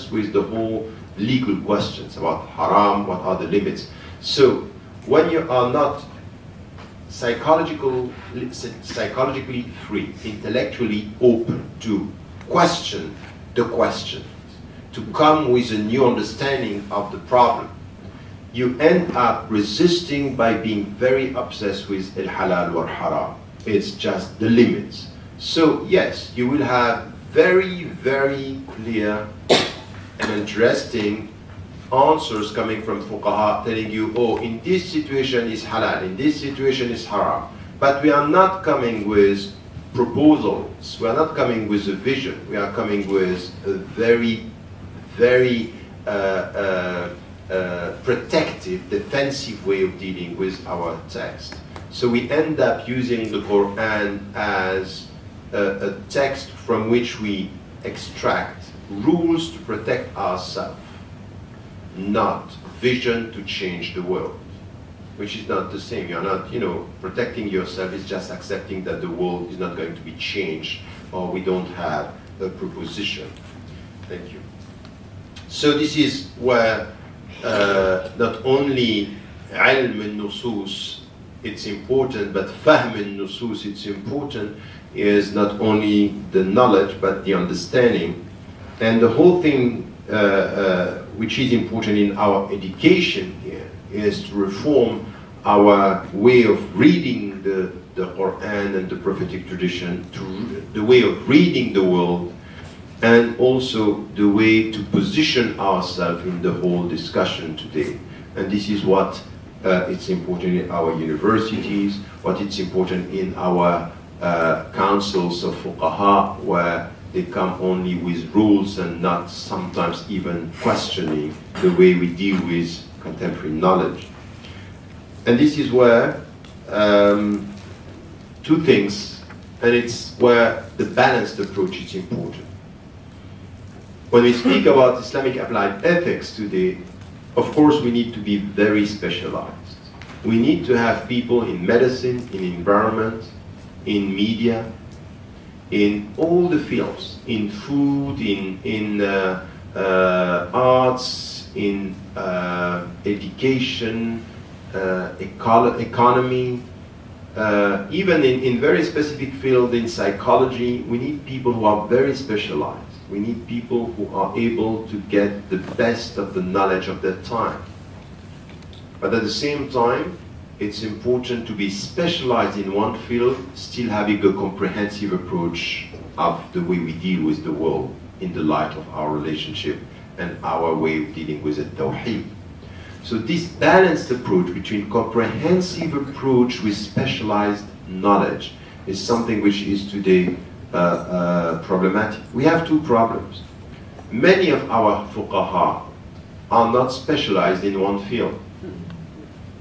obsessed with the whole legal questions about haram, what are the limits. So when you are not psychologically free, intellectually open to question the question, to come with a new understanding of the problem, you end up resisting by being very obsessed with al-halal or haram. It's just the limits. So yes, you will have very, very clear and interesting answers coming from fuqaha telling you, oh, in this situation is halal, in this situation is haram. But we are not coming with proposals, we are not coming with a vision, we are coming with a very, very protective, defensive way of dealing with our text. So we end up using the Quran as a text from which we extract rules to protect ourselves, not vision to change the world, which is not the same. You're not, protecting yourself is just accepting that the world is not going to be changed, or we don't have a proposition. Thank you. So this is where not only ilm al-nusus, it's important, but fahm al-nusus, it's important, is not only the knowledge, but the understanding. And the whole thing which is important in our education here is to reform our way of reading the Quran and the prophetic tradition, to the way of reading the world, and also the way to position ourselves in the whole discussion today. And this is what it's important in our universities, what it's important in our councils of fuqaha, where they come only with rules and not sometimes even questioning the way we deal with contemporary knowledge. And this is where two things, and it's where the balanced approach is important. When we speak about Islamic applied ethics today, of course we need to be very specialized. We need to have people in medicine, in environment, in media, in all the fields, in food, in arts, in education, economy, even in very specific fields in psychology. We need people who are very specialized. We need people who are able to get the best of the knowledge of their time. But at the same time, it's important to be specialized in one field, still having a comprehensive approach of the way we deal with the world in the light of our relationship and our way of dealing with it, tawheed. So this balanced approach between comprehensive approach with specialized knowledge is something which is today problematic. We have two problems. Many of our fuqaha are not specialized in one field.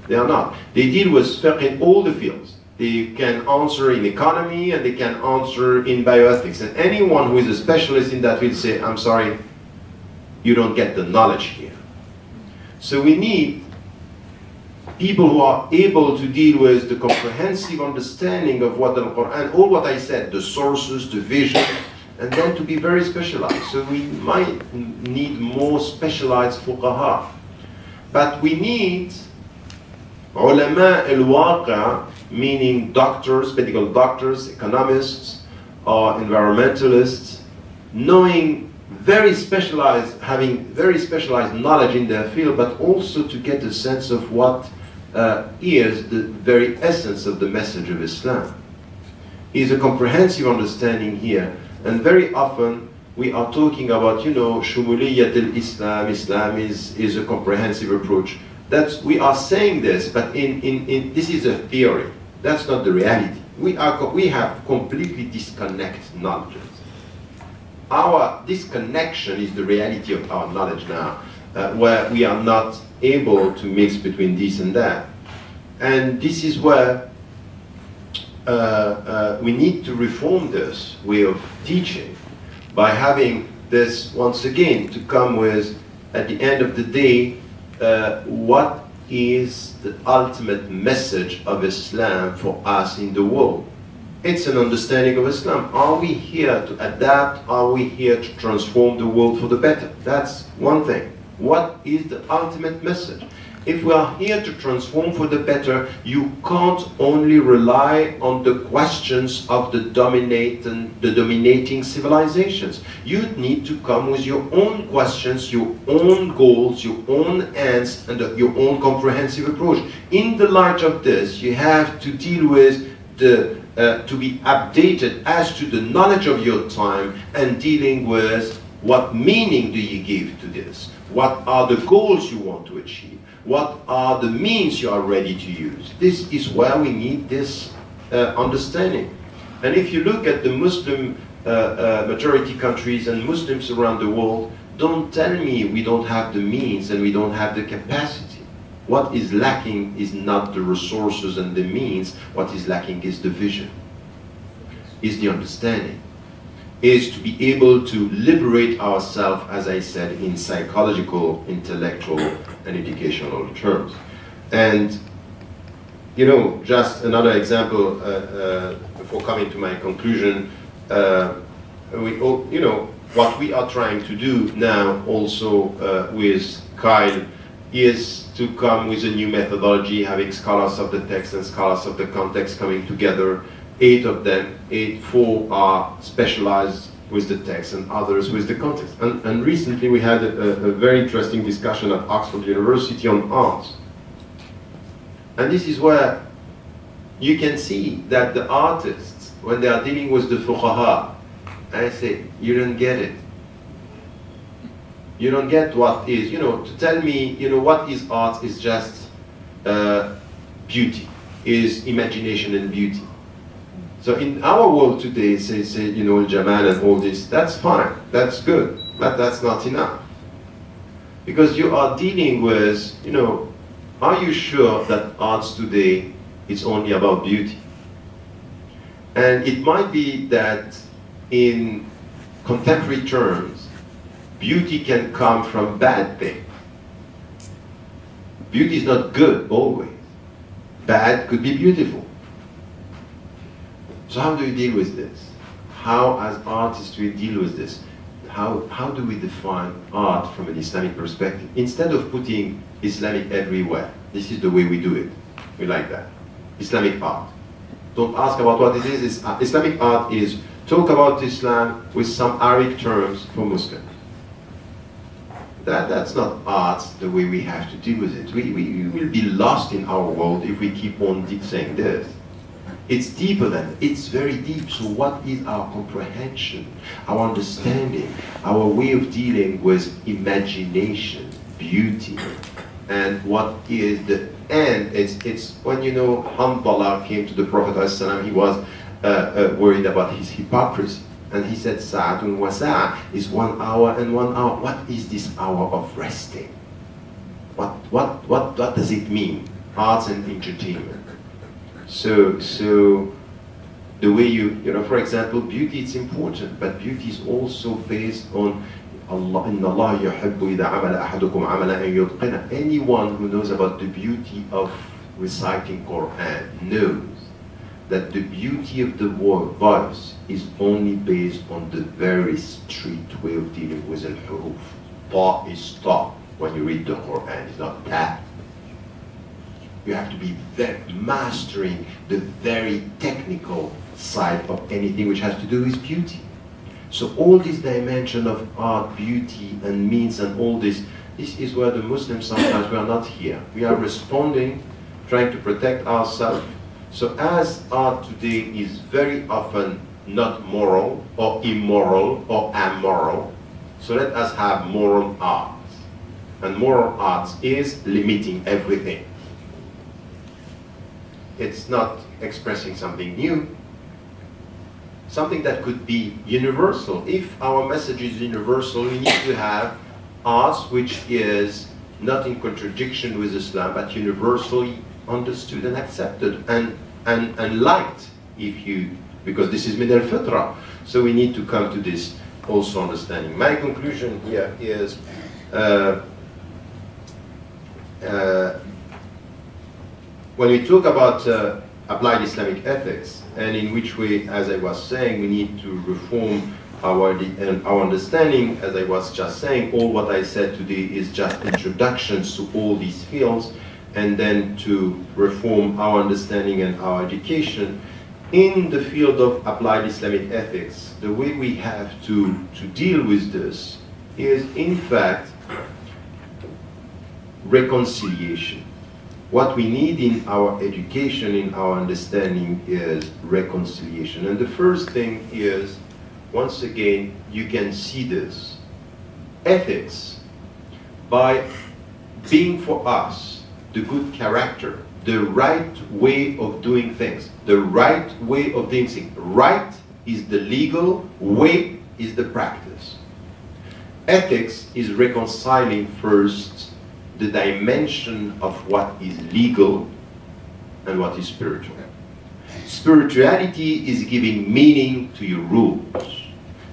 They are not. They deal with fiqh in all the fields. They can answer in economy and they can answer in bioethics. And anyone who is a specialist in that field say, I'm sorry, you don't get the knowledge here. So we need people who are able to deal with the comprehensive understanding of what the Quran, all what I said, the sources, the vision, and then to be very specialized. So we might need more specialized fuqaha. But we need ulama al-waqa, meaning doctors, medical doctors, economists, or environmentalists, knowing very specialized, having very specialized knowledge in their field, but also to get a sense of what is the very essence of the message of Islam. Is a comprehensive understanding here, and very often we are talking about, shumuliyat al-Islam, Islam is a comprehensive approach. We are saying this, but this is a theory. That's not the reality. We have completely disconnected knowledge. Our disconnection is the reality of our knowledge now, where we are not able to mix between this and that. And this is where we need to reform this way of teaching by having this, once again, to come with, at the end of the day, what is the ultimate message of Islam for us in the world. It's an understanding of Islam. Are we here to adapt? Are we here to transform the world for the better? That's one thing. What is the ultimate message? If we are here to transform for the better, you can't only rely on the questions of the dominating civilizations. You need to come with your own questions, your own goals, your own ends, and your own comprehensive approach. In the light of this, you have to deal with to be updated as to the knowledge of your time and dealing with what meaning do you give to this? What are the goals you want to achieve? What are the means you are ready to use? This is where we need this understanding. And if you look at the Muslim majority countries and Muslims around the world, don't tell me we don't have the means and we don't have the capacity. What is lacking is not the resources and the means. What is lacking is the vision, is the understanding, is to be able to liberate ourselves, as I said, in psychological, intellectual, and educational terms. And, you know, just another example before coming to my conclusion, you know, what we are trying to do now also with Kyle is to come with a new methodology, having scholars of the text and scholars of the context coming together. 8 of them, 4 are specialized with the text and others with the context. And recently we had a very interesting discussion at Oxford University on art. And this is where you can see that the artists, when they are dealing with the fuqaha, I say, you don't get it. You don't get what is, you know, to tell me, you know, what is art is just beauty, is imagination and beauty. So in our world today, say you know, Jamal and all this, that's fine, that's good, but that's not enough. Because you are dealing with, you know, are you sure that arts today is only about beauty? And it might be that in contemporary terms, beauty can come from bad things. Beauty is not good always. Bad could be beautiful. So how do we deal with this? How, as artists, we deal with this? How do we define art from an Islamic perspective? Instead of putting Islamic everywhere, this is the way we do it. We like that. Islamic art. Don't ask about what it is. Islamic art is talk about Islam with some Arabic terms for Muslims. That's not art the way we have to deal with it. We will be lost in our world if we keep on saying this. It's deeper than that. It's very deep. So what is our comprehension, our understanding, our way of dealing with imagination, beauty, and what is the end? It's when, you know, Hanbala came to the Prophet ﷺ, he was worried about his hypocrisy. And he said, Sa'atun wa sa'a is 1 hour and 1 hour. What is this hour of resting? What does it mean? Arts and entertainment. So the way you know, for example, beauty is important, but beauty is also based on Allah. Inna Allah yuhibbu idha amala ahadukum amala an yutqina. Anyone who knows about the beauty of reciting Quran knows that the beauty of the voice is only based on the very strict way of dealing with al-huruf. Ta is ta when you read the Quran, it's not ta. You have to be mastering the very technical side of anything which has to do with beauty. So all this dimension of art, beauty, and means, and all this is where the Muslims sometimes we are not here. We are responding, trying to protect ourselves. So as art today is very often not moral or immoral or amoral, so let us have moral arts. And moral arts is limiting everything. It's not expressing something new, something that could be universal. If our message is universal, we need to have arts which is not in contradiction with Islam, but universally understood and accepted and liked, because this is min al-fitra. So we need to come to this also understanding. My conclusion here is when we talk about applied Islamic ethics, and in which way, as I was saying, we need to reform our understanding. As I was just saying, all what I said today is just introductions to all these fields, and then to reform our understanding and our education. In the field of applied Islamic ethics, the way we have to deal with this is, in fact, reconciliation. What we need in our education, in our understanding, is reconciliation. And the first thing is, once again, you can see this. Ethics, by being for us the good character, the right way of doing things, the right way of doing things. Right is the legal, way is the practice. Ethics is reconciling first the dimension of what is legal and what is spiritual. Spirituality is giving meaning to your rules.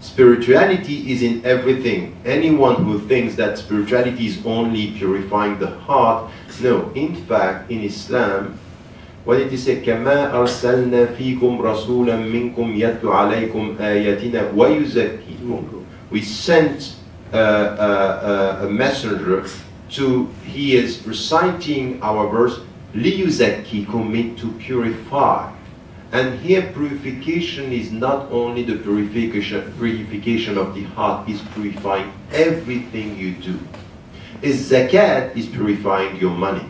Spirituality is in everything. Anyone who thinks that spirituality is only purifying the heart, no. In fact, in Islam, when it is said, كَمَا أَرْسَلْنَا فِيكُمْ رَسُولًا مِنْكُمْ يَتْلُ عَلَيْكُمْ آيَاتِنَا وَيُزَكِّيكُمْ. We sent a messenger he is reciting our verse, لِيُزَكِّيكُمْ, mean to purify. And here purification is not only the purification of the heart, is purifying everything you do. Zakat is purifying your money.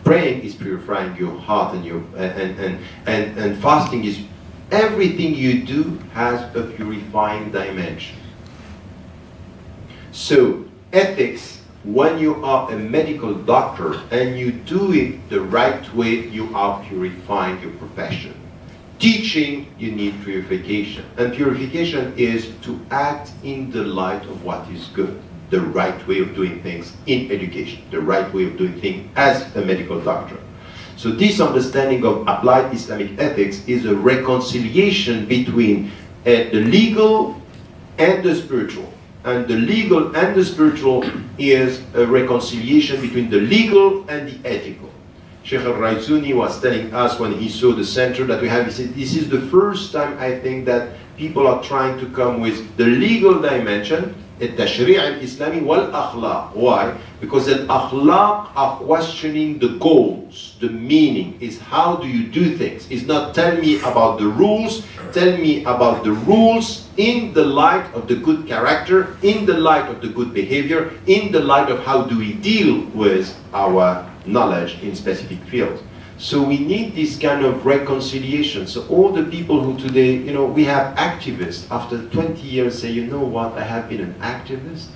Praying is purifying your heart, and fasting is, everything you do has a purifying dimension. So ethics, when you are a medical doctor and you do it the right way, you are purifying your profession. Teaching, you need purification. And purification is to act in the light of what is good. The right way of doing things in education. The right way of doing things as a medical doctor. So this understanding of applied Islamic ethics is a reconciliation between the legal and the spiritual. And the legal and the spiritual is a reconciliation between the legal and the ethical. Sheikh al-Raizuni was telling us when he saw the center that we have, he said, this is the first time I think that people are trying to come with the legal dimension, التشريع الإسلامي والأخلاق. Why? Because the akhlaq are questioning the goals, the meaning, is how do you do things. It's not tell me about the rules, tell me about the rules in the light of the good character, in the light of the good behavior, in the light of how do we deal with our knowledge in specific fields. So we need this kind of reconciliation. So all the people who today, we have activists after 20 years say, you know what, I have been an activist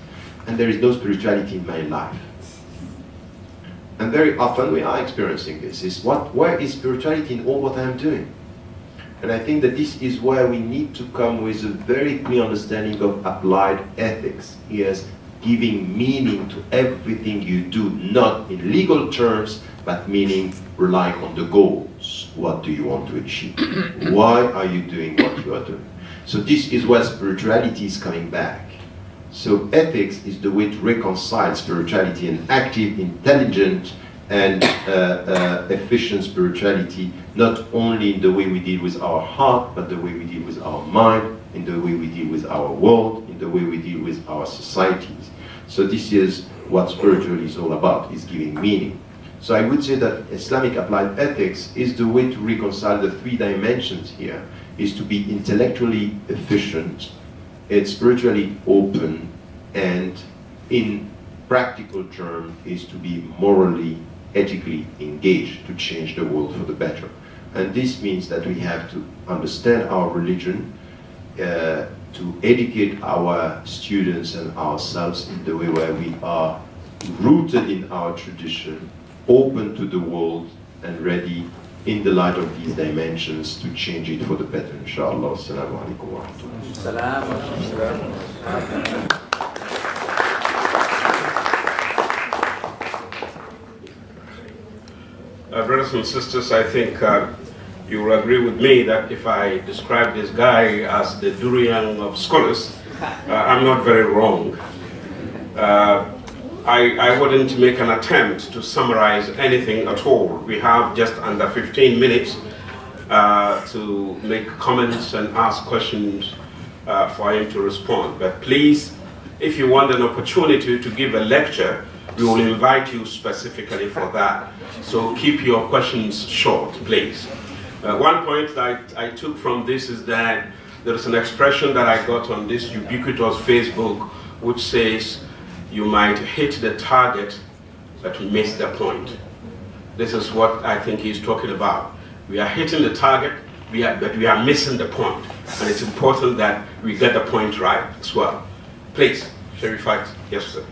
and there is no spirituality in my life. And very often we are experiencing this, where is spirituality in all what I am doing? And I think that this is where we need to come with a very clear understanding of applied ethics. Yes, giving meaning to everything you do, not in legal terms, but meaning relying on the goals. What do you want to achieve? Why are you doing what you are doing? So this is where spirituality is coming back. So ethics is the way to reconcile spirituality and active, intelligent, and efficient spirituality, not only in the way we deal with our heart, but the way we deal with our mind, in the way we deal with our world, in the way we deal with our societies. So this is what spirituality is all about, is giving meaning. So I would say that Islamic applied ethics is the way to reconcile the three dimensions here, is to be intellectually efficient, it's spiritually open, and in practical terms is to be morally, ethically engaged to change the world for the better. And this means that we have to understand our religion, to educate our students and ourselves in the way where we are rooted in our tradition, open to the world, and ready in the light of these dimensions to change it for the better, inshallah. Assalamu alaikum wa rahmatullah. Brothers and sisters, I think you will agree with me that if I describe this guy as the durian of scholars, I'm not very wrong. I wouldn't make an attempt to summarize anything at all. We have just under 15 minutes to make comments and ask questions for him to respond. But please, if you want an opportunity to give a lecture, we will invite you specifically for that. So keep your questions short, please. One point that I took from this is that there is an expression that I got on this ubiquitous Facebook which says, you might hit the target, but miss the point. This is what I think he's talking about. We are hitting the target, but we are missing the point. And it's important that we get the point right as well. Please, Sharifat. Yes, sir.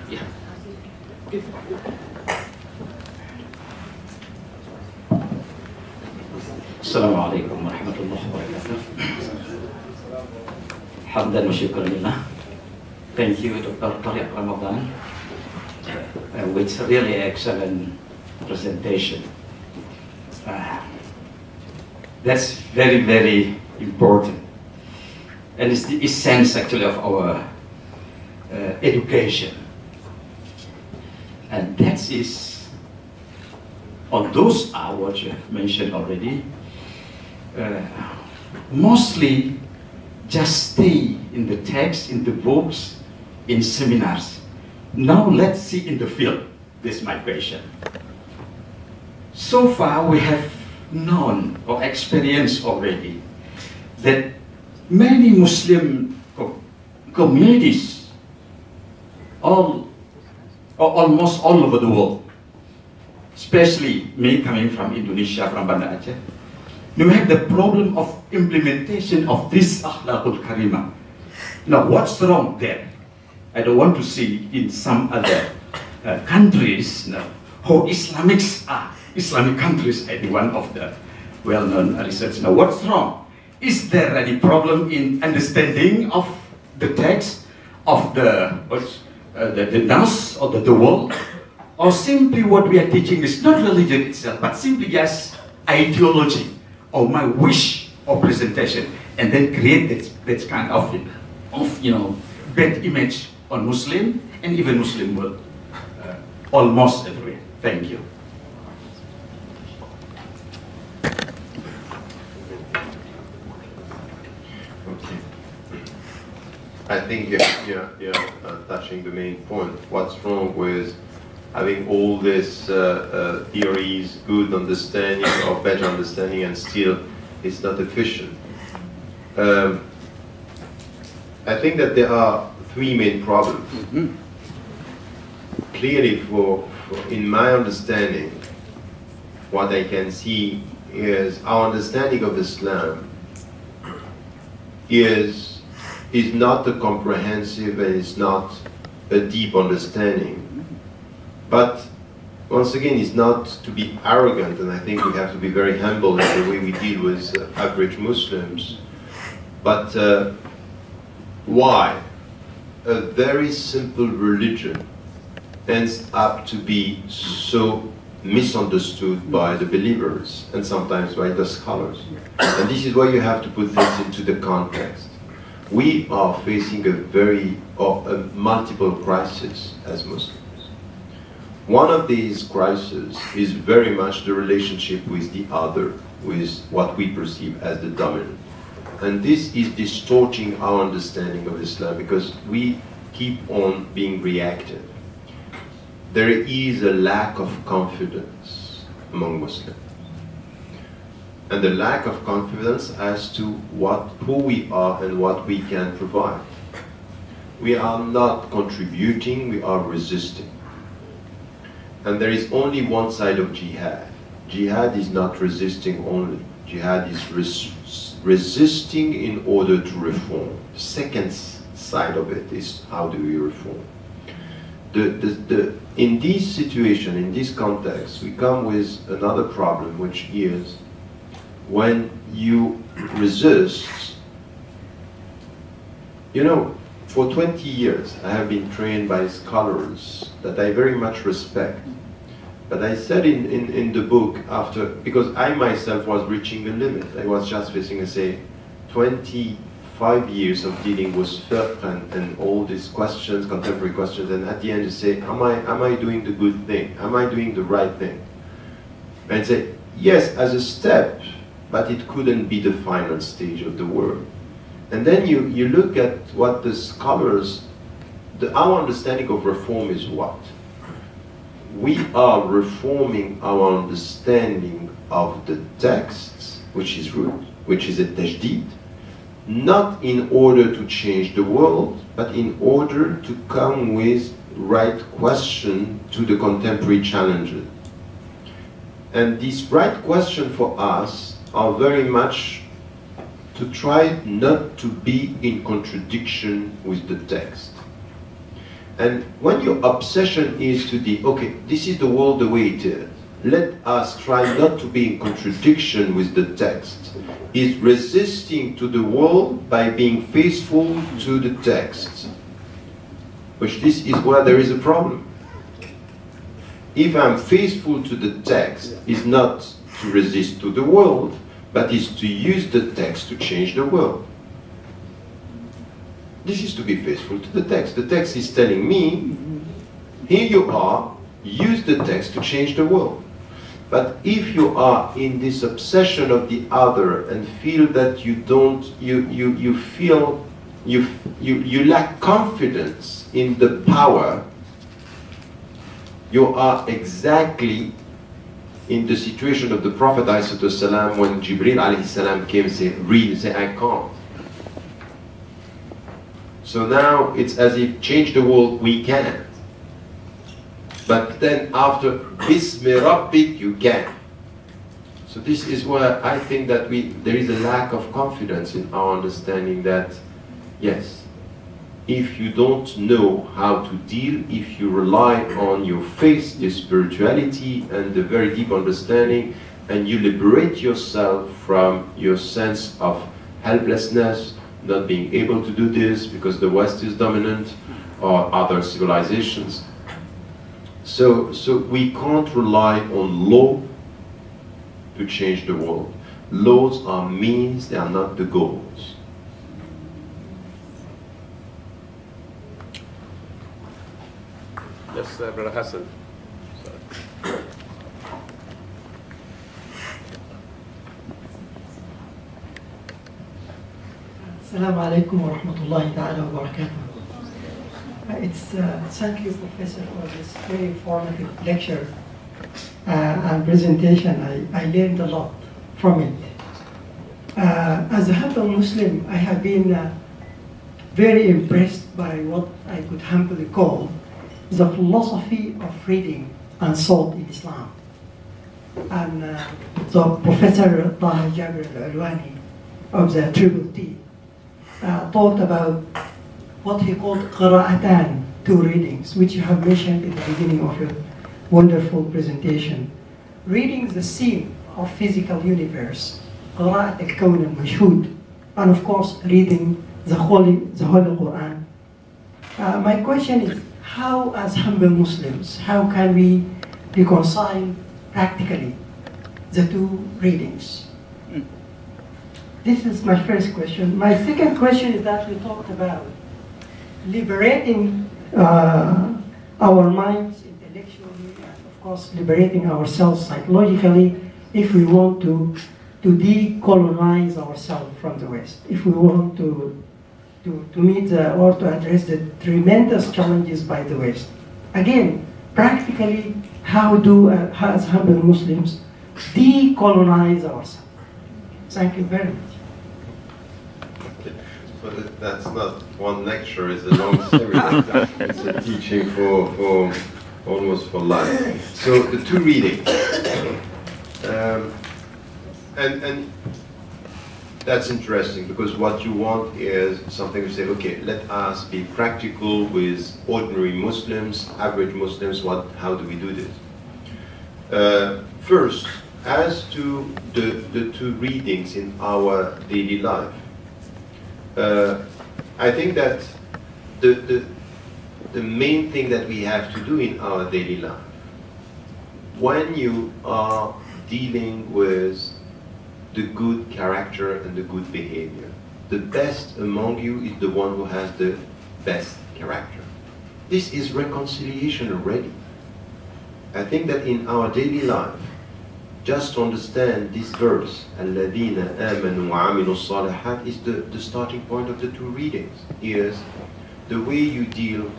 Yeah. السلام عليكم ورحمة الله وبركاته. حمدا وشكرا لله. Thank you, Dr. Tariq Ramadan, with really excellent presentation. That's very, very important. And it's the essence actually of our education. And that is, on those hours you have mentioned already, mostly just stay in the text, in the books, in seminars. Now let's see in the field. This is my question. So far we have known or experienced already that many Muslim communities, almost all over the world, especially me coming from Indonesia, from Banda Aceh, you have the problem of implementation of this akhlaqul karimah. Now, what's wrong there? I don't want to see in some other countries how Islamic countries are one of the well-known research. Now, what's wrong? Is there any problem in understanding of the text of the nas or the world, or simply what we are teaching is not religion itself, but simply just ideology or my wish or presentation, and then create that kind of bad image on Muslim and even Muslim world, almost everywhere. Thank you. Okay. I think you're touching the main point. What's wrong with having all these theories, good understanding or better understanding, and still it's not efficient? I think that there are three main problems. Mm-hmm. Clearly, in my understanding, what I can see is our understanding of Islam is not a comprehensive and is not a deep understanding. But once again, it's not to be arrogant, and I think we have to be very humble in the way we deal with average Muslims. But why? A very simple religion ends up to be so misunderstood by the believers and sometimes by the scholars. And this is why you have to put things into the context. We are facing a multiple crises as Muslims. One of these crises is very much the relationship with the other, with what we perceive as the dominant. And this is distorting our understanding of Islam because we keep on being reactive. There is a lack of confidence among Muslims. And the lack of confidence as to who we are and what we can provide. We are not contributing, we are resisting. And there is only one side of jihad. Jihad is not resisting only. Jihad is resisting in order to reform. The second side of it is how do we reform. In this situation, in this context, we come with another problem, which is when you resist. For 20 years I have been trained by scholars that I very much respect. But I said in the book, because I myself was reaching the limit, I was just facing, 25 5 years of dealing with fiqh and all these questions, contemporary questions, and at the end you say, am I doing the good thing? Am I doing the right thing? And say, yes, as a step, but it couldn't be the final stage of the work. And then you look at what the scholars, our understanding of reform is what? We are reforming our understanding of the texts, which is root, which is a tajdeed, not in order to change the world, but in order to come with right question to the contemporary challenges. And these right questions for us are very much to try not to be in contradiction with the text. And when your obsession is to okay, this is the world the way it is, let us try not to be in contradiction with the text, is resisting to the world by being faithful to the text, which this is where there is a problem. If I'm faithful to the text, is not to resist to the world, but is to use the text to change the world. This is to be faithful to the text. The text is telling me, here you are, use the text to change the world. But if you are in this obsession of the other and feel that you don't, you feel, you lack confidence in the power, you are exactly in the situation of the Prophet ﷺ when Jibreel ﷺ came and said, read, say, I can't. So now it's as if change the world, we can. But then after Bismi Rabbik, you can. So this is where I think that there is a lack of confidence in our understanding that, yes, if you don't know how to deal, if you rely on your faith, your spirituality, and the very deep understanding, and you liberate yourself from your sense of helplessness, not being able to do this because the West is dominant, or other civilizations. So we can't rely on law to change the world. Laws are means, they are not the goals. Yes, Brother Hassan. Assalamu alaikum wa rahmatullahi ta'ala wa barakatuh. Thank you, Professor, for this very informative lecture and presentation. I learned a lot from it. As a humble Muslim, I have been very impressed by what I could humbly call the philosophy of reading and thought in Islam. And the Professor Taha Jabir al-Alwani of the Triple T talked about what he called qira'atan, two readings, which you have mentioned in the beginning of your wonderful presentation. Reading the scene of physical universe, qira'at al-kawn al-mashhud, and of course reading the Holy Quran. My question is, how as humble Muslims, how can we reconcile practically the two readings? This is my first question. My second question is that we talked about liberating our minds intellectually and of course liberating ourselves psychologically if we want to decolonize ourselves from the West, if we want to meet or to address the tremendous challenges by the West. Again, practically, how do, as humble Muslims, decolonize ourselves? Thank you very much. But that's not one lecture, it's a long series. It's a teaching for almost for life. So the two readings. And that's interesting, because what you want is something to say, okay, let us be practical with ordinary Muslims, average Muslims, how do we do this? First, as to the two readings in our daily life, I think that the main thing that we have to do in our daily life, when you are dealing with the good character and the good behavior, the best among you is the one who has the best character. This is reconciliation already. I think that in our daily life, just to understand this verse, الَّذِينَ آمَنُوا وَعَمِلُوا الصَّالِحَاتِ, is the starting point of the two readings. Is the way you deal,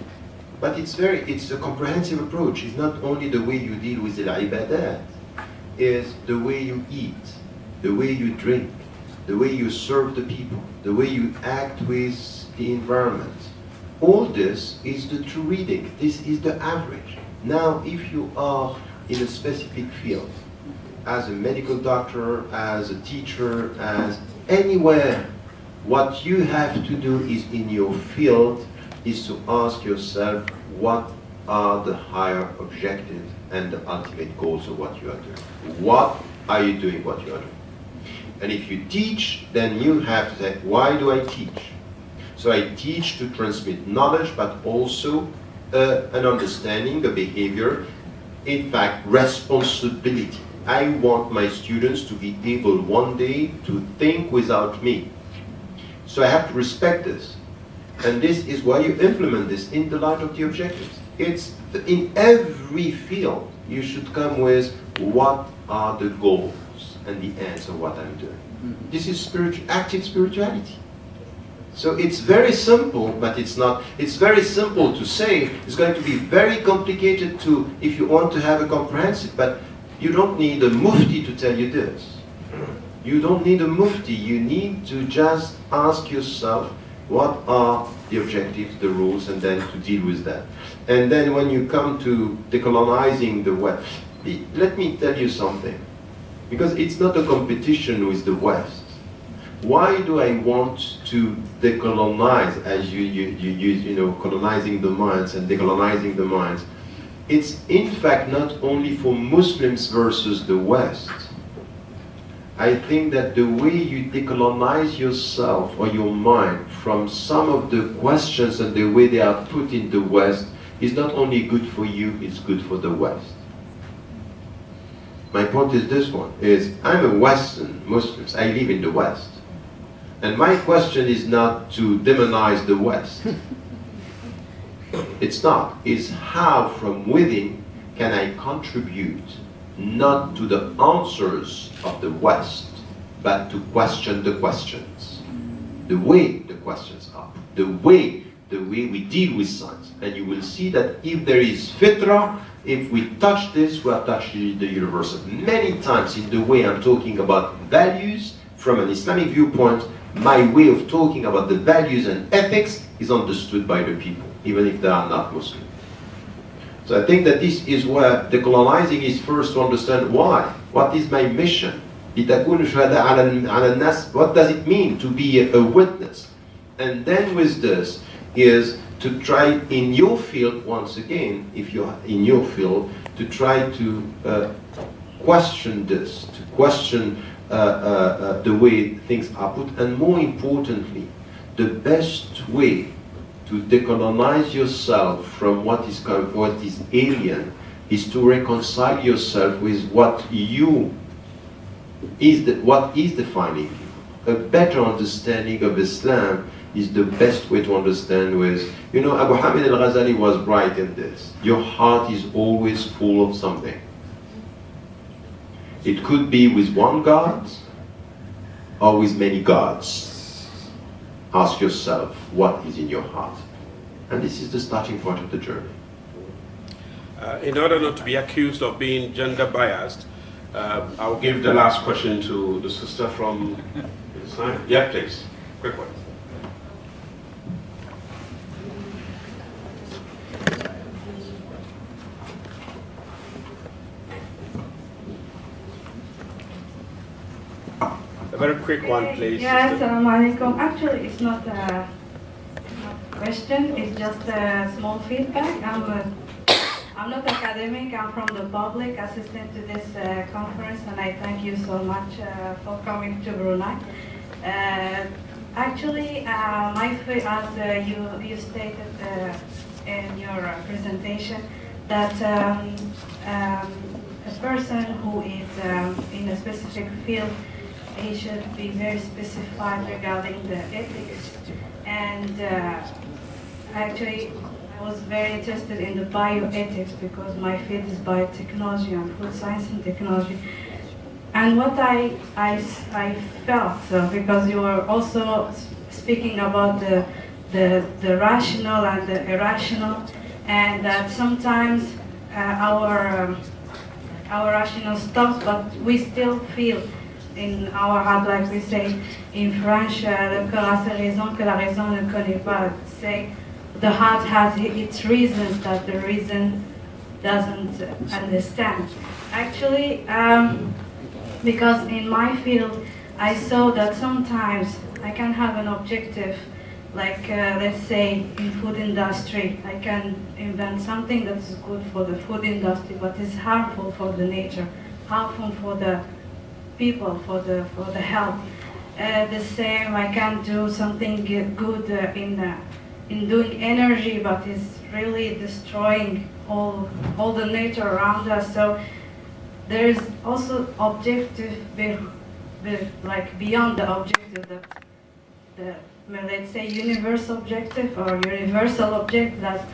but it's a comprehensive approach. It's not only the way you deal with al-ibadat, is the way you eat, the way you drink, the way you serve the people, the way you act with the environment. All this is the true reading. This is the average. Now, if you are in a specific field, as a medical doctor, as a teacher, as anywhere, what you have to do is in your field is to ask yourself what are the higher objectives and the ultimate goals of what you are doing. What are you doing what you are doing? And if you teach, then you have to say, why do I teach? So I teach to transmit knowledge, but also an understanding, a behavior, in fact, responsibility. I want my students to be able one day to think without me. So I have to respect this. And this is why you implement this in the light of the objectives. It's in every field, you should come with what are the goals and the ends of what I'm doing. This is active spirituality. So it's very simple, but it's not. It's very simple to say. It's going to be very complicated to, if you want to have a comprehensive, but you don't need a mufti to tell you this. You don't need a mufti. You need to just ask yourself, what are the objectives, the rules, and then to deal with that. And then when you come to decolonizing the West, let me tell you something. Because it's not a competition with the West. Why do I want to decolonize, as you use, colonizing the minds and decolonizing the minds? It's in fact not only for Muslims versus the West. I think that the way you decolonize yourself or your mind from some of the questions and the way they are put in the West is not only good for you, it's good for the West. My point is this one, is I'm a Western Muslim, I live in the West. And my question is not to demonize the West. It's not. It's how from within can I contribute not to the answers of the West, but to question the questions. The way the questions are. The way we deal with science. And you will see that if there is fitra, if we touch this, we are touching the universal. Many times in the way I'm talking about values from an Islamic viewpoint, my way of talking about the values and ethics is understood by the people, even if they are not Muslim. So I think that this is where decolonizing is first to understand why. What is my mission? What does it mean to be a witness? And then with this is to try in your field, once again, if you're in your field, to try to question this, to question the way things are put, and more importantly, the best way to decolonize yourself from what is alien is to reconcile yourself with what is defining you. A better understanding of Islam is the best way to understand with, Abu Hamid al-Ghazali was right in this. Your heart is always full of something. It could be with one God or with many gods. Ask yourself what is in your heart. And this is the starting point of the journey. In order not to be accused of being gender biased, I'll give the last question to the sister from the side. Yeah, please. Quick one. A very quick one, please. Yes, assalamu alaikum. Actually, it's not a question, it's just a small feedback. I'm not academic, I'm from the public, assistant to this conference, and I thank you so much for coming to Brunei. Actually, as you stated in your presentation, that a person who is in a specific field he should be very specified regarding the ethics. And actually, I was very interested in the bioethics because my field is biotechnology and food science and technology. And what I felt, because you were also speaking about the rational and the irrational, and that sometimes our rational stops, but we still feel in our heart, like we say in French, le cœur a ses raisons que la raison ne connaît pas. Say the heart has its reasons that the reason doesn't understand. Actually, because in my field, I saw that sometimes I can have an objective, like let's say in food industry, I can invent something that is good for the food industry, but is harmful for the nature, harmful for the people, for the health. The same, I can do something good in doing energy, but is really destroying all the nature around us. So there is also objective, like beyond the objective, the let's say universal objective or universal objective that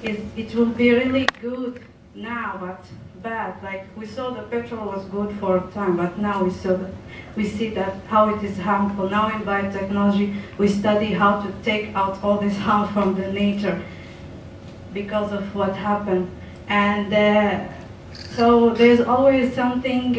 it will be really good now, but bad. Like we saw the petrol was good for a time, but now we see that how it is harmful. Now in biotechnology, we study how to take out all this harm from the nature because of what happened. And so there's always something